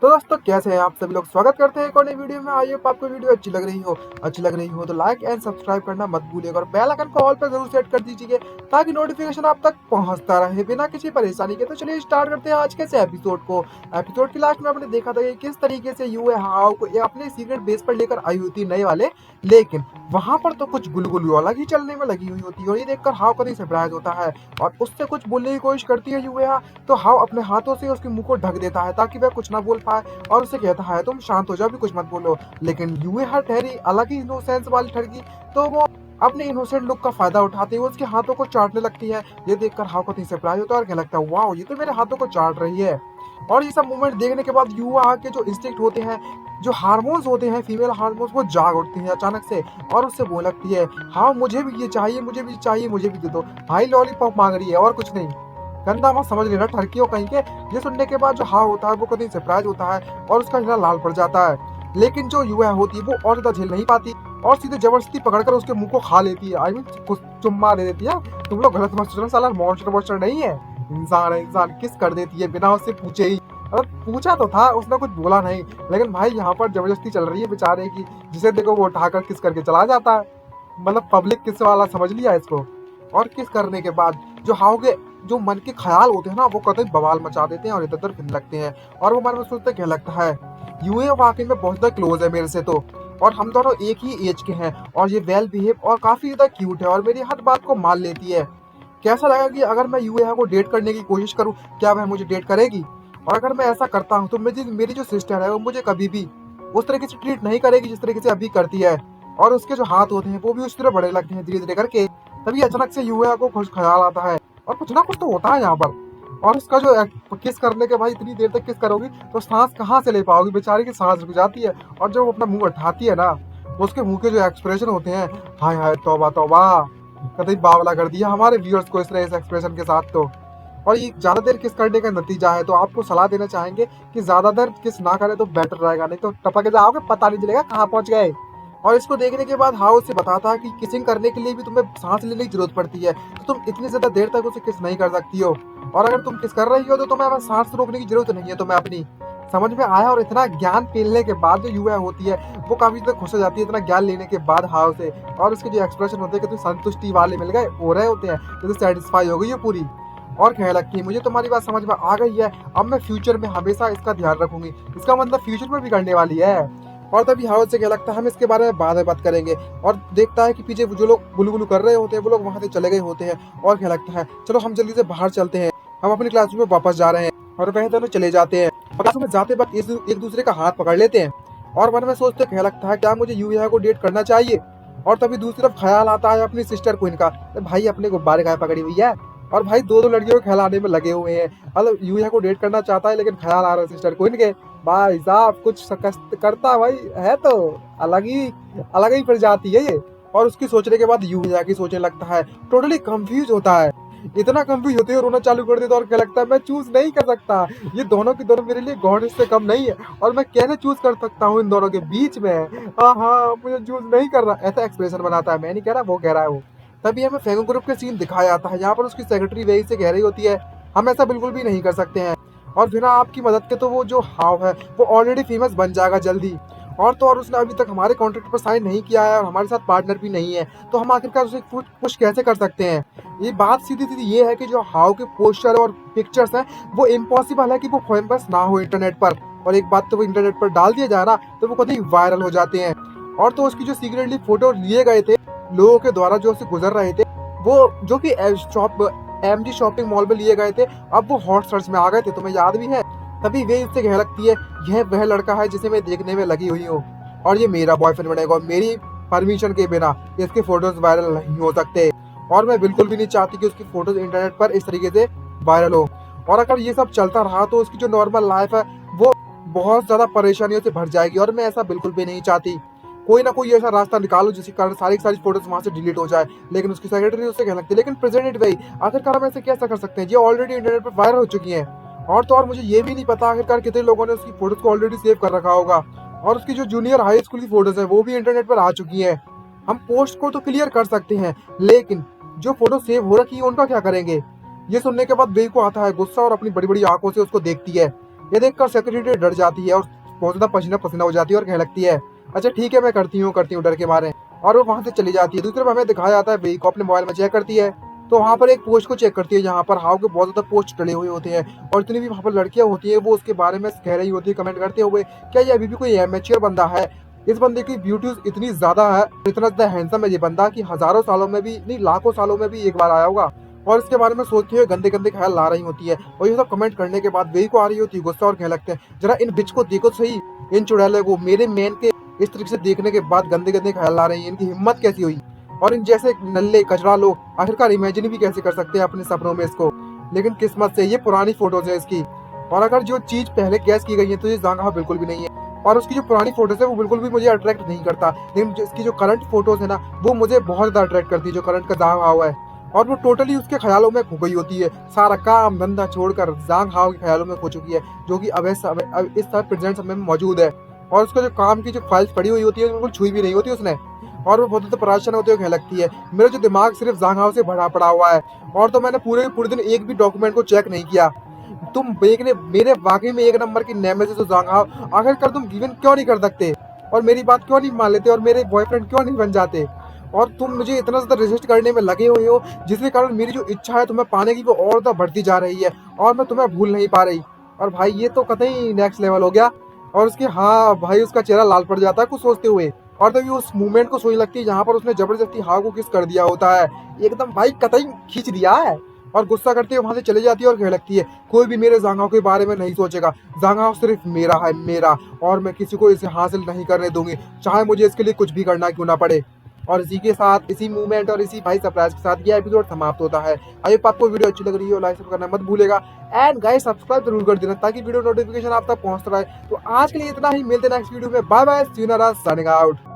तो दोस्तों कैसे हैं आप सभी लोग। स्वागत करते हैं एक और नई वीडियो में। आइए आपको वीडियो अच्छी लग रही हो तो लाइक एंड सब्सक्राइब करना मत भूलिएगा और बेल आइकन को ऑल पर जरूर सेट कर दीजिए ताकि नोटिफिकेशन आप तक पहुंचता रहे बिना किसी परेशानी के। तो चलिए स्टार्ट करते हैं आज के इस एपिसोड को। एपिसोड के लास्ट में आपने देखा था कि किस तरीके से यूए हाओ को अपने सीक्रेट बेस पर लेकर आई हुई थी नए वाले, लेकिन वहां पर तो कुछ गुलगुली अलग ही चलने में लगी हुई होती है और ये देखकर हाओ कभी सरप्राइज होता है और उससे कुछ बोलने की कोशिश करती है यूए। तो हाओ अपने हाथों से उसके मुंह को ढक देता है ताकि वह कुछ ना बोल पाए और उसे कहता है तुम शांत हो जाओ, भी कुछ मत बोलो। लेकिन यूए हर ठहरी अलग ही इनोसेंस वाली ठगी, तो वो अपने इनोसेंट लुक का फायदा उठाते हुए उसके हाथों को चाटने लगती है। ये देखकर हाओ को सरप्राइज होता है और कहने लगता है वाह, ये तो मेरे हाथों को चाट रही है। और ये सब मूवमेंट देखने के बाद युवा के जो इंस्टिंक्ट होते हैं, जो हार्मोन्स होते हैं, फीमेल हार्मोन्स, वो जाग उठते हैं अचानक से और उससे बोल लगती है हाँ मुझे भी ये चाहिए, मुझे भी चाहिए, मुझे भी दे दो। भाई लॉलीपॉप मांग रही है और कुछ नहीं। गंदा मत समझ लेना ठरकी हो कहीं के। ये सुनने के बाद जो हाँ होता है वो कभी सरप्राइज होता है और उसका चेहरा लाल पड़ जाता है। लेकिन जो युवा होती है वो और ज्यादा झेल नहीं पाती और सीधे जबरदस्ती पकड़कर उसके मुंह को खा लेती है। आई मीन कुछ चुम्मा दे देती है। तुम लोग गलत मत सोचना, साला मॉन्स्टर वॉन्स्टर नहीं है, इंसान है इंसान। किस कर देती है बिना उससे पूछे ही। अगर पूछा तो था, उसने कुछ बोला नहीं, लेकिन भाई यहाँ पर जबरदस्ती चल रही है बेचारे की। जिसे देखो वो उठाकर किस करके चला जाता है। मतलब पब्लिक किस वाला समझ लिया इसको। और किस करने के बाद जो हाउ के जो मन के ख्याल होते हैं ना, वो कतई बवाल मचा देते हैं और इधर उधर फिरने लगते हैं। और वो मन में सोचते क्या लगता है यूए वाकई में बहुत ज्यादा क्लोज है मेरे से तो, और हम दोनों एक ही एज के हैं और ये वेल बिहेव और काफी ज्यादा क्यूट है और मेरी हर बात को मान लेती है। कैसा लगा कि अगर मैं यूए को डेट करने की कोशिश करूं, क्या वह मुझे डेट करेगी? और अगर मैं ऐसा करता हूं तो मेरी जो सिस्टर है वो मुझे कभी भी उस तरीके से ट्रीट नहीं करेगी जिस तरीके से अभी करती है। और उसके जो हाथ होते हैं वो भी उस तरह बड़े लगते हैं धीरे धीरे करके। तभी अचानक से यूए को खुश ख्याल आता है और कुछ ना कुछ तो होता है यहाँ पर। और उसका जो किस करने के, भाई इतनी देर तक किस करोगी तो सांस कहाँ से ले पाओगी, बेचारी की सांस रुक जाती है। और जब वो अपना मुंह उठाती है ना, उसके मुंह के जो एक्सप्रेशन होते हैं, हाय हाय तौबा तौबा, कतई बावला कर दिया हमारे व्यूअर्स को इस तरह इस एक्सप्रेशन के साथ तो। और ये ज्यादा देर किस करने का नतीजा है, तो आपको सलाह देना चाहेंगे कि ज्यादा देर किस ना करे तो बेटर रहेगा, नहीं तो टपक जाओगे पता नहीं चलेगा कहाँ पहुंच गए। और इसको देखने के बाद हाउ से बताता है कि किसिंग करने के लिए भी तुम्हें सांस लेने की जरूरत पड़ती है, तो तुम इतनी ज्यादा देर तक उसे किस नहीं कर सकती हो। और अगर तुम किस कर रही हो तो तुम्हें सांस रोकने की जरूरत नहीं है, तुम्हें अपनी समझ में आया। और इतना ज्ञान पेलने के बाद जो युवा होती है वो काफी ज्यादा खुश हो जाती है इतना ज्ञान लेने के बाद हाउ से। और उसके जो एक्सप्रेशन होते हैं कि तुम संतुष्टि वाले मिल गए हो रहे होते हैं, जैसे सेटिस्फाई हो गई है पूरी। और कहने लगती है मुझे तुम्हारी बात समझ में आ गई है, अब मैं फ्यूचर में हमेशा इसका ध्यान रखूंगी। इसका मतलब फ्यूचर में भी करने वाली है। और तभी हाउस से क्या लगता है हम इसके बारे में बाद में बात करेंगे। और देखता है कि पीछे जो लोग गुलगुलू कर रहे होते हैं वो लोग वहां से चले गए होते हैं। और क्या लगता है चलो हम जल्दी से बाहर चलते हैं, हम अपनी क्लासरूम में वापस जा रहे हैं। और वह दोनों चले जाते हैं। क्लासरूम में जाते वक्त एक दूसरे का हाथ पकड़ लेते हैं और मन में सोचते क्या लगता है क्या मुझे यूया को डेट करना चाहिए। और तभी दूसरी तरफ ख्याल आता है अपनी सिस्टर क्वीन का, भाई अपने गुब्बारे का पकड़ी हुई है और भाई दो लड़कियों को खिलाने में लगे हुए हैं। मतलब यूया को डेट करना चाहता है लेकिन ख्याल आ रहा है सिस्टर क्वीन के। भाई साहब कुछ करता भाई है तो अलग ही प्रजाति है ये। और उसकी सोचने के बाद यूया की सोचने लगता है, टोटली कंफ्यूज होता है। इतना कंफ्यूज होते हैं रोना चालू कर देता और क्या लगता है मैं चूज नहीं कर सकता, ये दोनों की दोनों मेरे लिए गॉड से कम नहीं है और मैं कैसे चूज कर सकता हूँ इन दोनों के बीच में। हाँ मुझे चूज नहीं कर रहा, ऐसा एक्सप्रेशन बनाता है। मैं नहीं कह रहा, वो कह रहा है वो। तभी हमें फेगो ग्रुप के सीन दिखाया जाता है जहाँ पर उसकी सेक्रेटरी वही से कह रही होती है हम ऐसा बिल्कुल भी नहीं कर सकते हैं और बिना आपकी मदद के तो वो जो हाव है वो ऑलरेडी फेमस बन जाएगा जल्दी। और तो और उसने अभी तक हमारे कॉन्ट्रैक्ट पर साइन नहीं किया है और हमारे साथ पार्टनर भी नहीं है, तो हम आखिरकार उसे पुश कैसे कर सकते हैं। ये बात सीधी सीधी ये है कि जो हाउ के पोस्टर और पिक्चर्स हैं वो इम्पॉसिबल है कि वो फेमस ना हो इंटरनेट पर। और एक बात तो वो इंटरनेट पर डाल दिया जा रहा तो वो कभी वायरल हो जाते हैं। और तो उसकी जो सीक्रेटली फोटो लिए गए थे लोगों के द्वारा जो उसे गुजर रहे थे, वो जो कि एमजी शॉपिंग मॉल में लिए गए थे, अब वो हॉट सर्च में आ गए थे, तुम्हें याद भी है। तभी वे इससे कह लगती है यह वह लड़का है जिसे मैं देखने में लगी हुई हूँ और ये मेरा बॉयफ्रेंड बनेगा और मेरी परमिशन के बिना इसके फोटोज वायरल नहीं हो सकते। और मैं बिल्कुल भी नहीं चाहती कि उसकी फोटोज इंटरनेट पर इस तरीके से वायरल हो। और अगर ये सब चलता रहा तो उसकी जो नॉर्मल लाइफ है वो बहुत ज्यादा परेशानियों से भर जाएगी और मैं ऐसा बिल्कुल भी नहीं चाहती। कोई ना कोई ऐसा रास्ता निकालो जिसके कारण सारी फोटोज वहां से डिलीट हो जाए। लेकिन उसकी सेक्रेटरी उससे कहने लगती है लेकिन प्रेजेंट भाई आखिरकार हम ऐसे कैसा कर सकते हैं, ये ऑलरेडी इंटरनेट पर वायरल हो चुकी है। और तो और मुझे ये भी नहीं पता आखिरकार कितने लोगों ने उसकी फोटोज को ऑलरेडी सेव कर रखा होगा। और उसकी जो जूनियर हाई स्कूल की फोटोज है वो भी इंटरनेट पर आ चुकी है। हम पोस्ट को तो क्लियर कर सकते हैं लेकिन जो फोटो सेव हो रखी है उनका क्या करेंगे। ये सुनने के बाद वे को आता है गुस्सा और अपनी बड़ी बड़ी आंखों से उसको देखती है। ये देखकर सेक्रेटरी डर जाती है और बहुत ज्यादा पसीना पसीना हो जाती है और कहने लगती है अच्छा ठीक है मैं करती हूँ डर के मारे। और वो वहां से चली जाती है। दूसरी तरफ हमें दिखाया जाता है वेई को अपने मोबाइल में चेक करती है तो वहाँ पर एक पोस्ट को चेक करती है जहाँ पर हाउ के बहुत ज्यादा पोस्ट डले हुए होते हैं और जितनी भी वहाँ पर लड़कियां होती है वो उसके बारे में कह रही होती है कमेंट करते हुए क्या ये अभी भी कोई एमेच्योर बंदा है। इस बंदे की ब्यूटी इतनी ज्यादा है, इतना ज्यादा हैंडसम है ये बंदा कि हजारों सालों में भी नहीं लाखों सालों में भी एक बार आया होगा। और इसके बारे में सोचते हुए गंदे गंदे ख्याल ला रही होती है और ये सब कमेंट करने के बाद वेई को आ रही होती है गुस्सा और कहने लगते हैं जरा इन बिच को देखो सही, इन चुड़ैले को मेरे मैन के इस तरीके से देखने के बाद गंदे गंदे ख्याल ला रही है, इनकी हिम्मत कैसी हुई और इन जैसे नल्ले कचरा लोग आखिरकार इमेजिन भी कैसे कर सकते हैं अपने सपनों में इसको। लेकिन किस्मत से ये पुरानी फोटोज है इसकी और अगर जो चीज पहले गैस की गई है तो ये जांग हाओ बिल्कुल भी नहीं है और उसकी जो पुरानी फोटोज है वो बिल्कुल भी मुझे अट्रैक्ट नहीं करता। लेकिन इसकी जो करंट फोटोज है ना वो मुझे बहुत ज्यादा अट्रैक्ट करती है। जो करंट का जांग हाओ है और वो टोटली उसके ख्यालों में खो गई होती है, सारा काम धंधा छोड़कर जांग हाओ के ख्यालों में खो चुकी है जो कि अब इस समय प्रेजेंट समय में मौजूद है। और उसका जो काम की जो फाइल्स पड़ी हुई होती है बिल्कुल छुई भी नहीं होती उसने और वो बहुत ज्यादा परेशान होते हुए कहने लगती है मेरा जो दिमाग सिर्फ जांग हाओ से भरा पड़ा हुआ है और तो मैंने पूरे दिन एक भी डॉक्यूमेंट को चेक नहीं किया। तुम देखने मेरे वाकई में एक नंबर की नेमेसिस हो जांग हाओ, आखिरकार तुम गिवन क्यों नहीं कर सकते और मेरी बात क्यों नहीं मान लेते और मेरे बॉयफ्रेंड क्यों नहीं बन जाते और तुम मुझे इतना ज्यादा रेजिस्ट करने में लगे हुए हो जिसके कारण मेरी जो इच्छा है तुम्हें पाने की वो और ज्यादा बढ़ती जा रही है और मैं तुम्हें भूल नहीं पा रही। और भाई ये तो कतई नेक्स्ट लेवल हो गया। और उसके हाँ भाई उसका चेहरा लाल पड़ जाता है कुछ सोचते हुए और तभी उस मूवमेंट को सोच लगती है जहाँ पर उसने जबरदस्ती हाउ को किस कर दिया होता है, एकदम भाई कतई खींच दिया है और गुस्सा करते हुए वहां से चली जाती है और कहने लगती है कोई भी मेरे जांग हाओ के बारे में नहीं सोचेगा, जांग हाओ सिर्फ मेरा है मेरा और मैं किसी को इसे हासिल नहीं करने दूंगी चाहे मुझे इसके लिए कुछ भी करना क्यों ना पड़े। और इसी के साथ इसी मूवमेंट और इसी भाई सरप्राइज के साथ ये एपिसोड समाप्त होता है। आई होप आपको वीडियो अच्छी लग रही हो, लाइक करना मत भूलेगा एंड गाइस सब्सक्राइब जरूर कर देना ताकि वीडियो नोटिफिकेशन आप तक पहुंचता रहे। तो आज के लिए इतना ही, मिलते हैं नेक्स्ट वीडियो में, bye bye, see you, signing out.